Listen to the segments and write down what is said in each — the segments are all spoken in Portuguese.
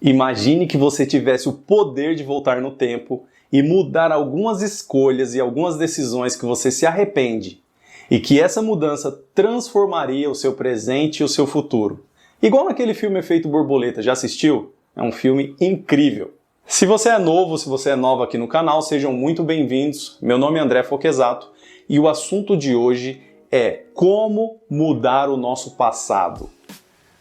Imagine que você tivesse o poder de voltar no tempo e mudar algumas escolhas e algumas decisões que você se arrepende, e que essa mudança transformaria o seu presente e o seu futuro. Igual naquele filme Efeito Borboleta, já assistiu? É um filme incrível. Se você é novo, se você é nova aqui no canal, sejam muito bem-vindos. Meu nome é André Foquesato e o assunto de hoje é como mudar o nosso passado.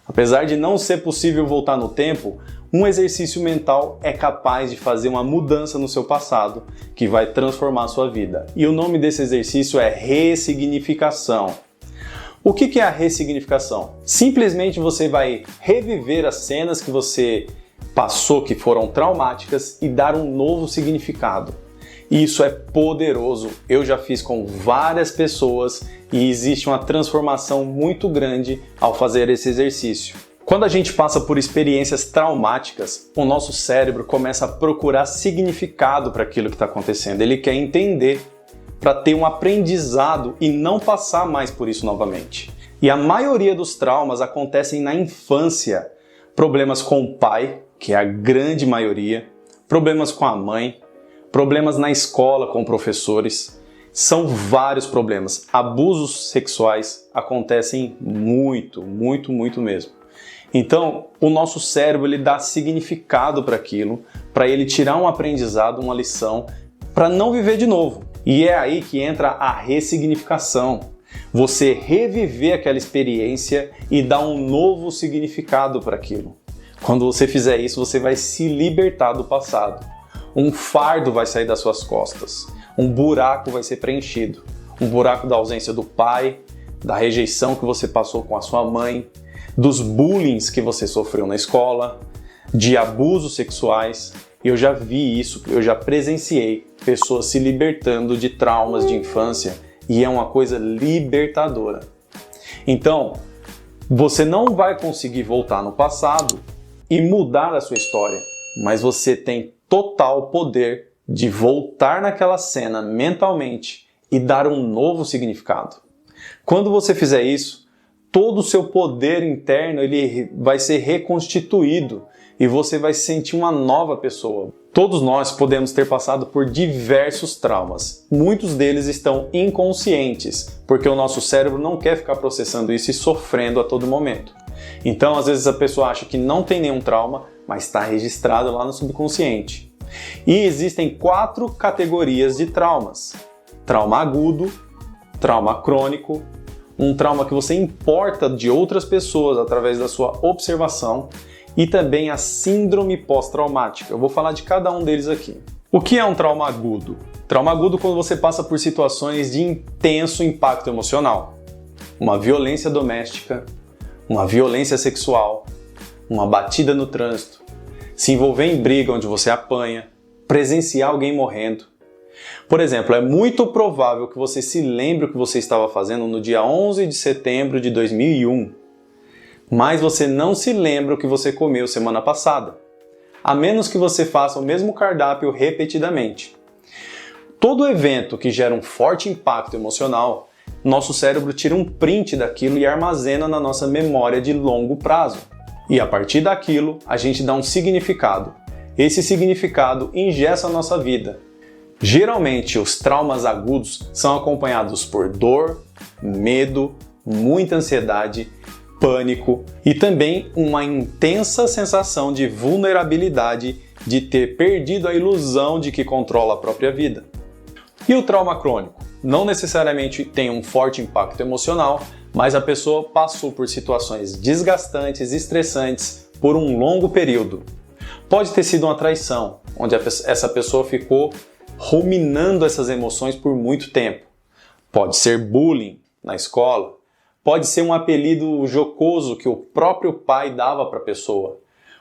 Apesar de não ser possível voltar no tempo, um exercício mental é capaz de fazer uma mudança no seu passado que vai transformar a sua vida. E o nome desse exercício é ressignificação. O que é a ressignificação? Simplesmente você vai reviver as cenas que você passou que foram traumáticas e dar um novo significado. E isso é poderoso. Eu já fiz com várias pessoas e existe uma transformação muito grande ao fazer esse exercício. Quando a gente passa por experiências traumáticas, o nosso cérebro começa a procurar significado para aquilo que está acontecendo. Ele quer entender para ter um aprendizado e não passar mais por isso novamente. E a maioria dos traumas acontecem na infância. Problemas com o pai, que é a grande maioria, problemas com a mãe, problemas na escola com professores. São vários problemas. Abusos sexuais acontecem muito mesmo. Então, o nosso cérebro ele dá significado para aquilo, para ele tirar um aprendizado, uma lição, para não viver de novo. E é aí que entra a ressignificação. Você reviver aquela experiência e dar um novo significado para aquilo. Quando você fizer isso, você vai se libertar do passado. Um fardo vai sair das suas costas. Um buraco vai ser preenchido. Um buraco da ausência do pai, da rejeição que você passou com a sua mãe, dos bullying que você sofreu na escola, de abusos sexuais. Eu já vi isso, eu já presenciei pessoas se libertando de traumas de infância e é uma coisa libertadora. Então, você não vai conseguir voltar no passado e mudar a sua história, mas você tem total poder de voltar naquela cena mentalmente e dar um novo significado. Quando você fizer isso, todo o seu poder interno ele vai ser reconstituído e você vai se sentir uma nova pessoa. Todos nós podemos ter passado por diversos traumas. Muitos deles estão inconscientes, porque o nosso cérebro não quer ficar processando isso e sofrendo a todo momento. Então, às vezes a pessoa acha que não tem nenhum trauma, mas está registrado lá no subconsciente. E existem 4 categorias de traumas: trauma agudo, trauma crônico, um trauma que você importa de outras pessoas através da sua observação, e também a síndrome pós-traumática. Eu vou falar de cada um deles aqui. O que é um trauma agudo? Trauma agudo é quando você passa por situações de intenso impacto emocional. Uma violência doméstica, uma violência sexual, uma batida no trânsito, se envolver em briga onde você apanha, presenciar alguém morrendo. Por exemplo, é muito provável que você se lembre o que você estava fazendo no dia 11 de setembro de 2001, mas você não se lembra o que você comeu semana passada, a menos que você faça o mesmo cardápio repetidamente. Todo evento que gera um forte impacto emocional, nosso cérebro tira um print daquilo e armazena na nossa memória de longo prazo. E a partir daquilo, a gente dá um significado. Esse significado engessa a nossa vida. Geralmente, os traumas agudos são acompanhados por dor, medo, muita ansiedade, pânico e também uma intensa sensação de vulnerabilidade, de ter perdido a ilusão de que controla a própria vida. E o trauma crônico? Não necessariamente tem um forte impacto emocional, mas a pessoa passou por situações desgastantes, estressantes por um longo período. Pode ter sido uma traição, onde essa pessoa ficou ruminando essas emoções por muito tempo. Pode ser bullying na escola. Pode ser um apelido jocoso que o próprio pai dava para a pessoa.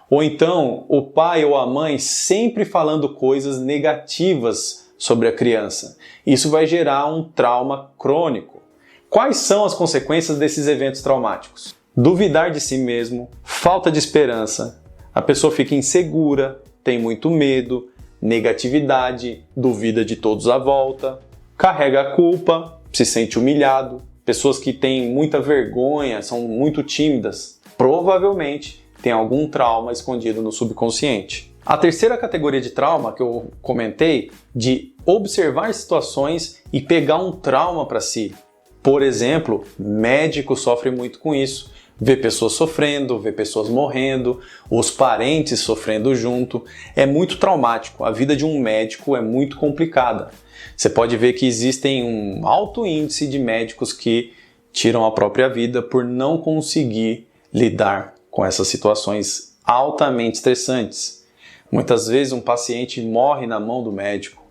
Ou então, o pai ou a mãe sempre falando coisas negativas sobre a criança. Isso vai gerar um trauma crônico. Quais são as consequências desses eventos traumáticos? Duvidar de si mesmo, falta de esperança, a pessoa fica insegura, tem muito medo, negatividade, duvida de todos à volta, carrega a culpa, se sente humilhado. Pessoas que têm muita vergonha, são muito tímidas, provavelmente tem algum trauma escondido no subconsciente. A terceira categoria de trauma que eu comentei, de observar situações e pegar um trauma para si. Por exemplo, médico sofre muito com isso. Vê pessoas sofrendo, vê pessoas morrendo, os parentes sofrendo junto. É muito traumático. A vida de um médico é muito complicada. Você pode ver que existem um alto índice de médicos que tiram a própria vida por não conseguir lidar com essas situações altamente estressantes. Muitas vezes um paciente morre na mão do médico.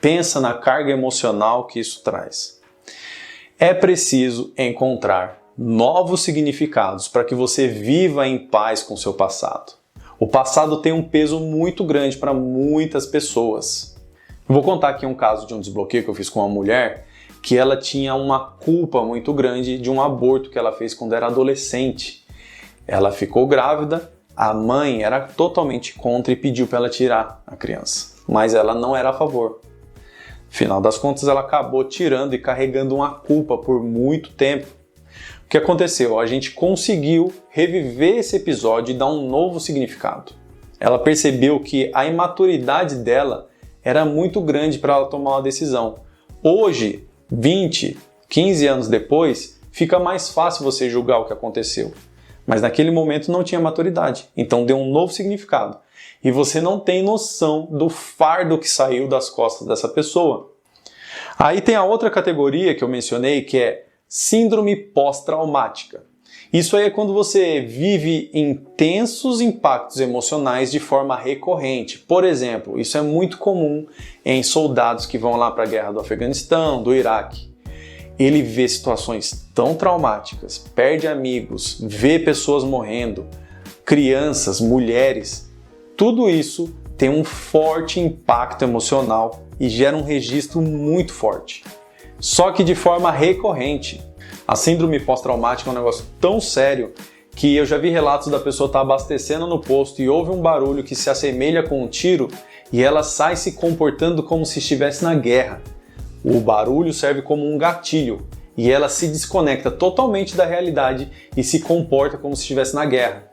Pensa na carga emocional que isso traz. É preciso encontrar novos significados para que você viva em paz com o seu passado. O passado tem um peso muito grande para muitas pessoas. Eu vou contar aqui um caso de um desbloqueio que eu fiz com uma mulher que ela tinha uma culpa muito grande de um aborto que ela fez quando era adolescente. Ela ficou grávida, a mãe era totalmente contra e pediu para ela tirar a criança, mas ela não era a favor. Afinal das contas, ela acabou tirando e carregando uma culpa por muito tempo. O que aconteceu? A gente conseguiu reviver esse episódio e dar um novo significado. Ela percebeu que a imaturidade dela era muito grande para ela tomar uma decisão. Hoje, 20, 15 anos depois, fica mais fácil você julgar o que aconteceu. Mas naquele momento não tinha maturidade, então deu um novo significado. E você não tem noção do fardo que saiu das costas dessa pessoa. Aí tem a outra categoria que eu mencionei, que é síndrome pós-traumática. Isso aí é quando você vive intensos impactos emocionais de forma recorrente. Por exemplo, isso é muito comum em soldados que vão lá para a guerra do Afeganistão, do Iraque. Ele vê situações tão traumáticas, perde amigos, vê pessoas morrendo, crianças, mulheres. Tudo isso tem um forte impacto emocional e gera um registro muito forte. Só que de forma recorrente. A síndrome pós-traumática é um negócio tão sério que eu já vi relatos da pessoa estar abastecendo no posto e ouve um barulho que se assemelha com um tiro e ela sai se comportando como se estivesse na guerra. O barulho serve como um gatilho e ela se desconecta totalmente da realidade e se comporta como se estivesse na guerra.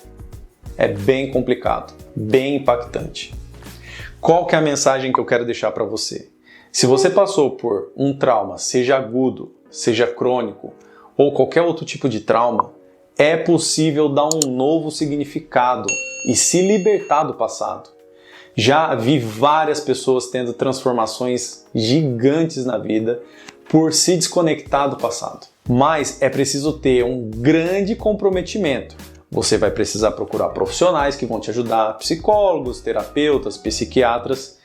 É bem complicado, bem impactante. Qual que é a mensagem que eu quero deixar para você? Se você passou por um trauma, seja agudo, seja crônico ou qualquer outro tipo de trauma, é possível dar um novo significado e se libertar do passado. Já vi várias pessoas tendo transformações gigantes na vida por se desconectar do passado. Mas é preciso ter um grande comprometimento. Você vai precisar procurar profissionais que vão te ajudar, psicólogos, terapeutas, psiquiatras,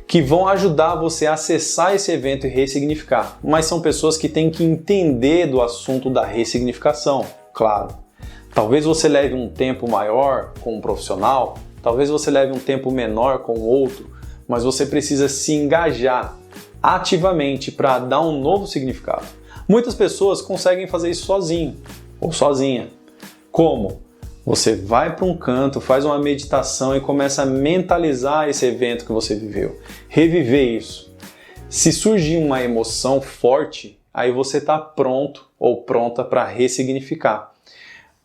que vão ajudar você a acessar esse evento e ressignificar. Mas são pessoas que têm que entender do assunto da ressignificação, claro. Talvez você leve um tempo maior com um profissional, talvez você leve um tempo menor com outro, mas você precisa se engajar ativamente para dar um novo significado. Muitas pessoas conseguem fazer isso sozinho ou sozinha. Como? Você vai para um canto, faz uma meditação e começa a mentalizar esse evento que você viveu. Reviver isso. Se surgir uma emoção forte, aí você está pronto ou pronta para ressignificar.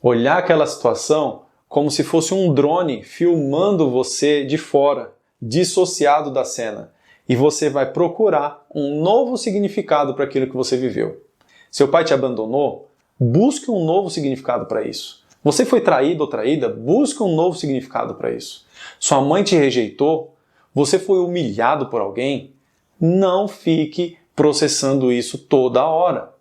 Olhar aquela situação como se fosse um drone filmando você de fora, dissociado da cena. E você vai procurar um novo significado para aquilo que você viveu. Seu pai te abandonou? Busque um novo significado para isso. Você foi traído ou traída? Busque um novo significado para isso. Sua mãe te rejeitou? Você foi humilhado por alguém? Não fique processando isso toda hora.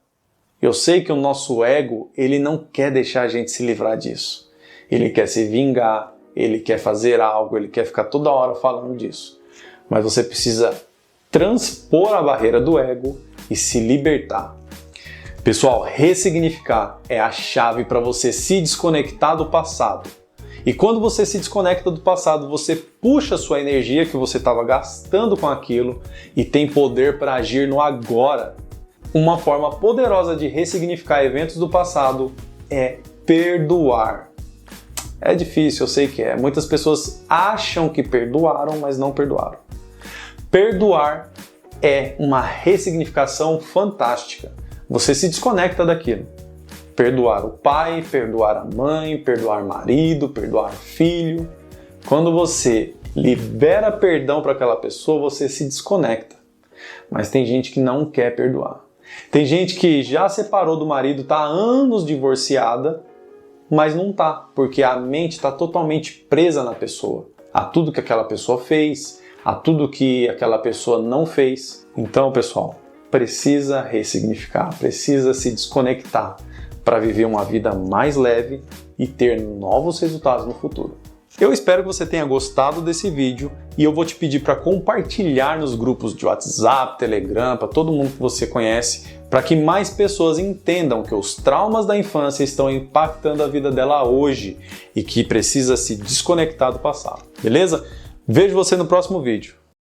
Eu sei que o nosso ego, ele não quer deixar a gente se livrar disso. Ele quer se vingar, ele quer fazer algo, ele quer ficar toda hora falando disso. Mas você precisa transpor a barreira do ego e se libertar. Pessoal, ressignificar é a chave para você se desconectar do passado. E quando você se desconecta do passado, você puxa a sua energia que você estava gastando com aquilo e tem poder para agir no agora. Uma forma poderosa de ressignificar eventos do passado é perdoar. É difícil, eu sei que é. Muitas pessoas acham que perdoaram, mas não perdoaram. Perdoar é uma ressignificação fantástica. Você se desconecta daquilo. Perdoar o pai, perdoar a mãe, perdoar marido, perdoar filho. Quando você libera perdão para aquela pessoa, você se desconecta. Mas tem gente que não quer perdoar. Tem gente que já separou do marido, está há anos divorciada, mas não está, porque a mente está totalmente presa na pessoa, a tudo que aquela pessoa fez, a tudo que aquela pessoa não fez. Então, pessoal, precisa ressignificar, precisa se desconectar para viver uma vida mais leve e ter novos resultados no futuro. Eu espero que você tenha gostado desse vídeo e eu vou te pedir para compartilhar nos grupos de WhatsApp, Telegram, para todo mundo que você conhece, para que mais pessoas entendam que os traumas da infância estão impactando a vida dela hoje e que precisa se desconectar do passado. Beleza? Vejo você no próximo vídeo.